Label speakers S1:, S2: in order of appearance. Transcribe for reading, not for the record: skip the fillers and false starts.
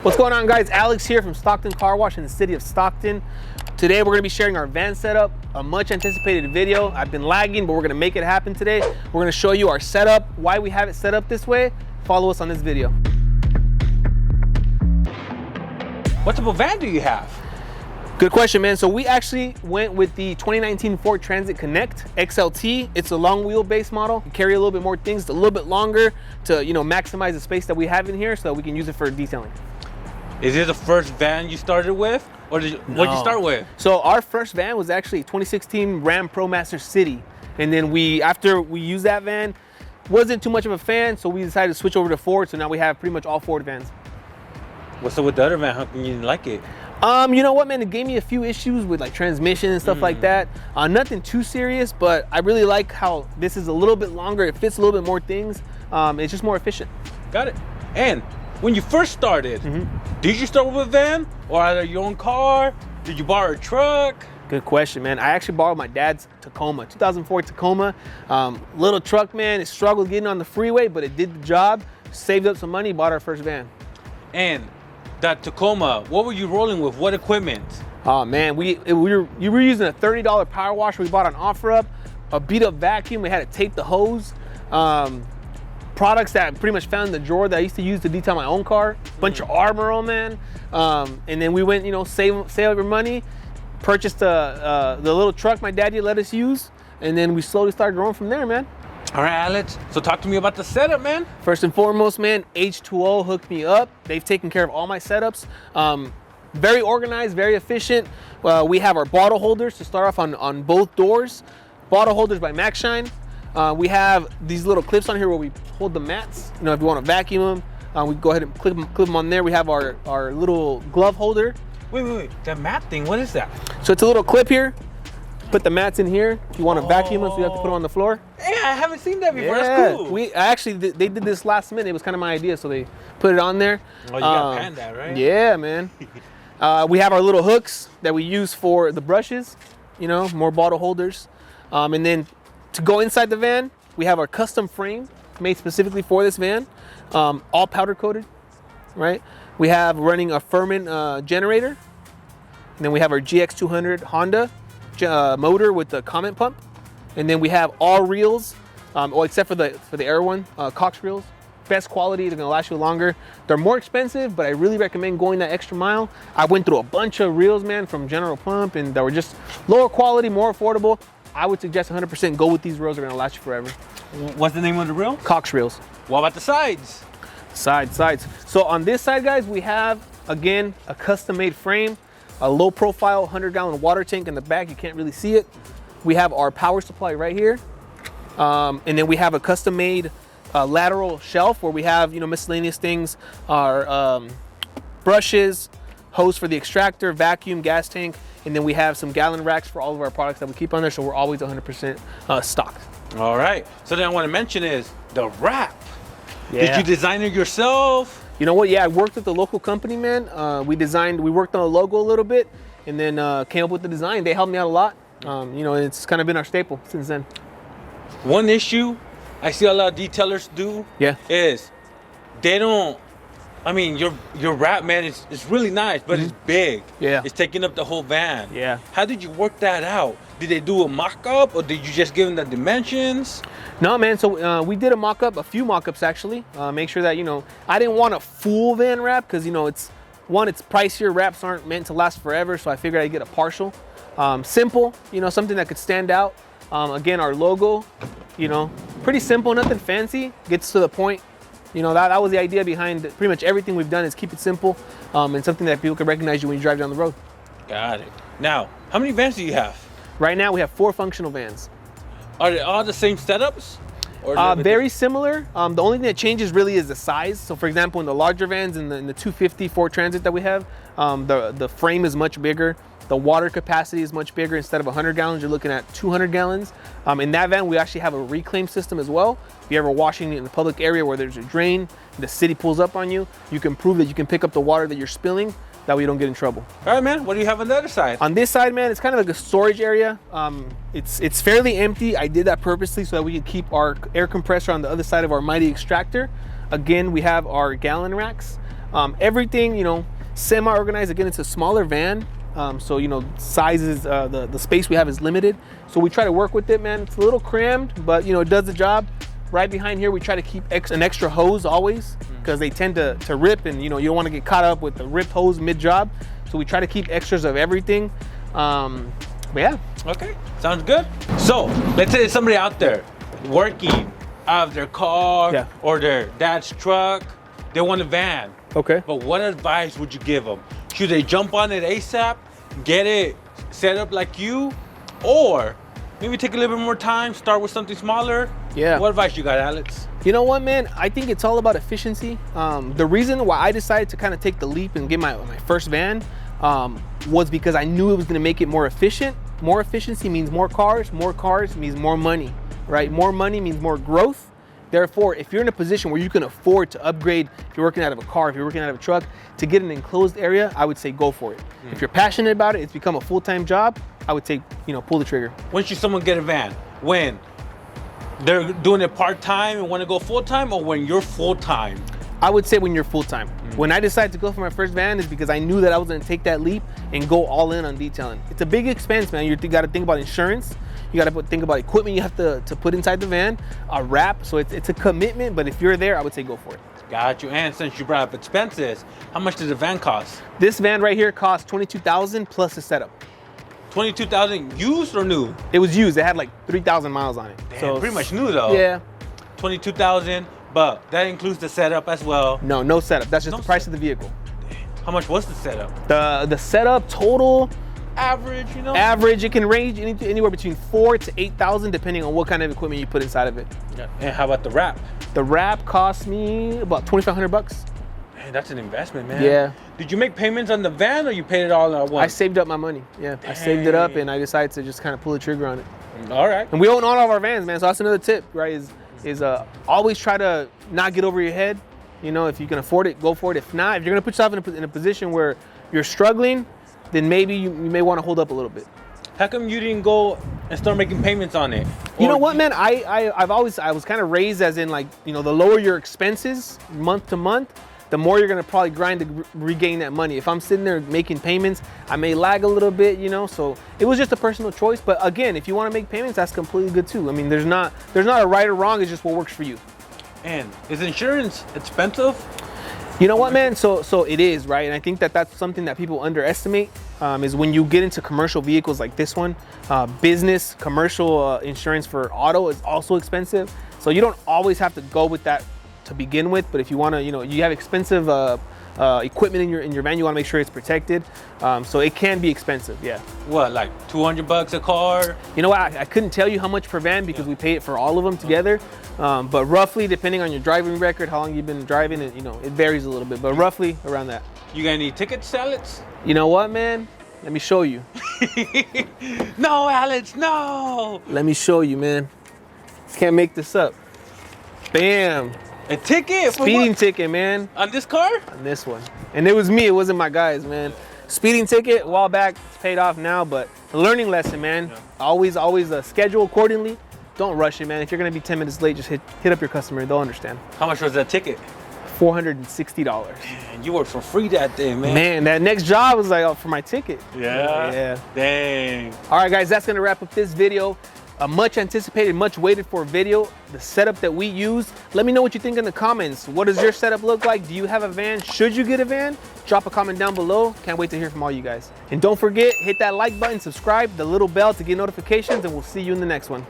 S1: What's going on, guys? Alex here from Stockton Car Wash in the city of Stockton. Today we're going to be sharing our van setup, a much anticipated video. I've been lagging, but we're going to make it happen today. We're going to show you our setup, why we have it set up this way. Follow us on this video.
S2: What type of van do you have?
S1: Good question, man. So we actually went with the 2019 Ford Transit Connect XLT. It's a long wheelbase model. You carry a little bit more things, it's a little bit longer to, maximize the space that we have in here so that we can use it for detailing.
S2: Is it the first van you started with? Or what'd you start with?
S1: So our first van was actually 2016 Ram ProMaster City. And then after we used that van, wasn't too much of a fan, so we decided to switch over to Ford. So now we have pretty much all Ford vans.
S2: What's up with the other van? How come you didn't like it?
S1: You know what, man? It gave me a few issues with like transmission and stuff like that. Nothing too serious, but I really like how this is a little bit longer. It fits a little bit more things. It's just more efficient.
S2: Got it. And when you first started, did you start with a van or either your own car? Did you borrow a truck?
S1: Good question, man. I actually borrowed my dad's Tacoma, 2004 Tacoma. Little truck, man. It struggled getting on the freeway, but it did the job. Saved up some money, bought our first van.
S2: And that Tacoma, what were you rolling with? What equipment?
S1: Oh man, we were using a $30 power washer we bought on OfferUp, a beat up vacuum. We had to tape the hose. Products that I pretty much found in the drawer that I used to use to detail my own car. Bunch of armor on, man. And then we went, save up your money, purchased the little truck my daddy let us use, and then we slowly started growing from there, man.
S2: All right, Alex. So talk to me about the setup, man.
S1: First and foremost, man, H2O hooked me up. They've taken care of all my setups. Very organized, very efficient. We have our bottle holders to start off on both doors. Bottle holders by MaxShine. We have these little clips on here where we hold the mats. If you want to vacuum them, we go ahead and clip them on there. We have our little glove holder.
S2: Wait. That mat thing, what is that?
S1: So it's a little clip here. Put the mats in here. If you want to vacuum them, so you have to put them on the floor.
S2: Hey, I haven't seen that before.
S1: Yeah.
S2: That's cool.
S1: They did this last minute. It was kind of my idea, so they put it on there.
S2: Oh, you got panned that, right?
S1: Yeah, man. We have our little hooks that we use for the brushes. More bottle holders. And then to go inside the van, we have our custom frame made specifically for this van, all powder coated, right? We have running a Furman generator. And then we have our GX200 Honda motor with the comment pump. And then we have all reels, except for the air one, Cox reels. Best quality, they're gonna last you longer. They're more expensive, but I really recommend going that extra mile. I went through a bunch of reels, man, from General Pump, and they were just lower quality, more affordable. I would suggest 100% go with these reels. They're gonna last you forever.
S2: What's the name of the reel?
S1: Cox reels.
S2: What about the sides?
S1: Sides. So on this side, guys, we have, again, a custom-made frame, a low-profile 100-gallon water tank in the back. You can't really see it. We have our power supply right here. And then we have a custom-made lateral shelf where we have, miscellaneous things, our brushes, hose for the extractor, vacuum, gas tank, and then we have some gallon racks for all of our products that we keep on there, so we're always 100% stocked.
S2: All right. So then I want to mention is the wrap.
S1: Yeah.
S2: Did you design it yourself?
S1: You know what? Yeah, I worked with the local company, man. We worked on a logo a little bit, and then came up with the design. They helped me out a lot. It's kind of been our staple since then.
S2: One issue I see a lot of detailers do is they don't. I mean, your wrap, man, is really nice, but it's big.
S1: Yeah.
S2: It's taking up the whole van.
S1: Yeah.
S2: How did you work that out? Did they do a mock-up, or did you just give them the dimensions?
S1: No, man. So we did a few mock-ups actually. Make sure that I didn't want a full van wrap because it's pricier. Wraps aren't meant to last forever, so I figured I'd get a partial, simple. Something that could stand out. Again, our logo. Pretty simple, nothing fancy. Gets to the point. That was the idea behind pretty much everything we've done is keep it simple and something that people can recognize you when you drive down the road.
S2: Got it. Now, how many vans do you have?
S1: Right now, we have 4 functional vans.
S2: Are they all the same setups? Or
S1: very similar. The only thing that changes really is the size. So, for example, in the larger vans, in the 250 Ford Transit that we have, the frame is much bigger. The water capacity is much bigger. Instead of 100 gallons, you're looking at 200 gallons. In that van, we actually have a reclaim system as well. If you're ever washing in the public area where there's a drain, the city pulls up on you, you can prove that you can pick up the water that you're spilling. That way you don't get in trouble.
S2: All right, man. What do you have on the other side?
S1: On this side, man, it's kind of like a storage area. It's fairly empty. I did that purposely so that we could keep our air compressor on the other side of our mighty extractor. Again, we have our gallon racks. Everything, you know, semi-organized. Again, it's a smaller van. So, you know, sizes, the space we have is limited. So we try to work with it, man. It's a little crammed, but, you know, it does the job. Right behind here, we try to keep an extra hose always, because they tend to rip, and, you know, you don't want to get caught up with the ripped hose mid-job. So we try to keep extras of everything. But yeah.
S2: Okay, sounds good. So let's say there's somebody out there working out of their car or their dad's truck. They want a van.
S1: Okay.
S2: But what advice would you give them? Should they jump on it ASAP, get it set up like you, or maybe take a little bit more time, start with something smaller?
S1: Yeah.
S2: What advice you got, Alex?
S1: You know what, man? I think it's all about efficiency. The reason why I decided to kind of take the leap and get my first van was because I knew it was going to make it more efficient. More efficiency means more cars means more money, right? More money means more growth. Therefore, if you're in a position where you can afford to upgrade, if you're working out of a car, if you're working out of a truck, to get an enclosed area, I would say go for it. If you're passionate about it, it's become a full-time job, I would say, you know, pull the trigger.
S2: When should someone get a van? When they're doing it part-time and want to go full-time, or when you're full-time?
S1: I would say when you're full-time. When I decided to go for my first van is because I knew that I was going to take that leap and go all in on detailing. It's a big expense, man. You got to think about insurance. You got to think about equipment you have to put inside the van, a wrap. So it's a commitment, but if you're there, I would say go for it.
S2: Got you. And since you brought up expenses, how much does a van cost?
S1: This van right here costs $22,000 plus the setup.
S2: $22,000 used or new?
S1: It was used. It had like 3,000 miles on it.
S2: Damn,
S1: so
S2: pretty much new though.
S1: Yeah.
S2: $22,000, but that includes the setup as well.
S1: No setup. That's just the price of the vehicle.
S2: How much was the setup?
S1: The setup total,
S2: average, you know?
S1: Average, it can range anywhere between $4,000 to $8,000 depending on what kind of equipment you put inside of it.
S2: Yeah. And how about the wrap?
S1: The wrap cost me about $2,500.
S2: Man, that's an investment, man.
S1: Yeah.
S2: Did you make payments on the van, or you paid it all at once?
S1: I saved up my money. Yeah. Dang. I saved it up and I decided to just kind of pull the trigger on it.
S2: All right.
S1: And we own all of our vans, man. So that's another tip, right? Is always try to not get over your head. You know, if you can afford it, go for it. If not, if you're gonna put yourself in a position where you're struggling, then maybe you may want to hold up a little bit.
S2: How come you didn't go and start making payments on it?
S1: You know what, man? I was kind of raised as in, like, you know, the lower your expenses month to month, the more you're gonna probably grind to regain that money. If I'm sitting there making payments, I may lag a little bit, you know. So it was just a personal choice. But again, if you want to make payments, that's completely good too. I mean, there's not a right or wrong. It's just what works for you.
S2: And is insurance expensive?
S1: You know what, man? So it is, right? And I think that's something that people underestimate is when you get into commercial vehicles like this one, business, commercial insurance for auto is also expensive. So you don't always have to go with that to begin with, but if you want to, you know, you have expensive equipment in your van, you want to make sure it's protected. So it can be expensive, yeah.
S2: What, like $200 a car?
S1: You know what? I couldn't tell you how much per van because we pay it for all of them together. But roughly, depending on your driving record, how long you've been driving, you know, it varies a little bit. But roughly around that.
S2: You got any ticket salads?
S1: You know what, man? Let me show you.
S2: No, Alex, no.
S1: Let me show you, man. Can't make this up. Bam.
S2: A ticket?
S1: Speeding ticket, man.
S2: On this car?
S1: On this one. And it was me, it wasn't my guys, man. Speeding ticket, a while back, it's paid off now, but a learning lesson, man. Yeah. Always schedule accordingly. Don't rush it, man. If you're gonna be 10 minutes late, just hit up your customer, they'll understand.
S2: How much was that ticket?
S1: $460.
S2: Man, you worked for free that day, man.
S1: Man, that next job was like for my ticket.
S2: Yeah?
S1: Yeah.
S2: Dang.
S1: All right, guys, that's gonna wrap up this video. A much anticipated, much waited for video, the setup that we use. Let me know what you think in the comments. What does your setup look like? Do you have a van? Should you get a van? Drop a comment down below. Can't wait to hear from all you guys. And don't forget, hit that like button, subscribe, the little bell to get notifications, and we'll see you in the next one.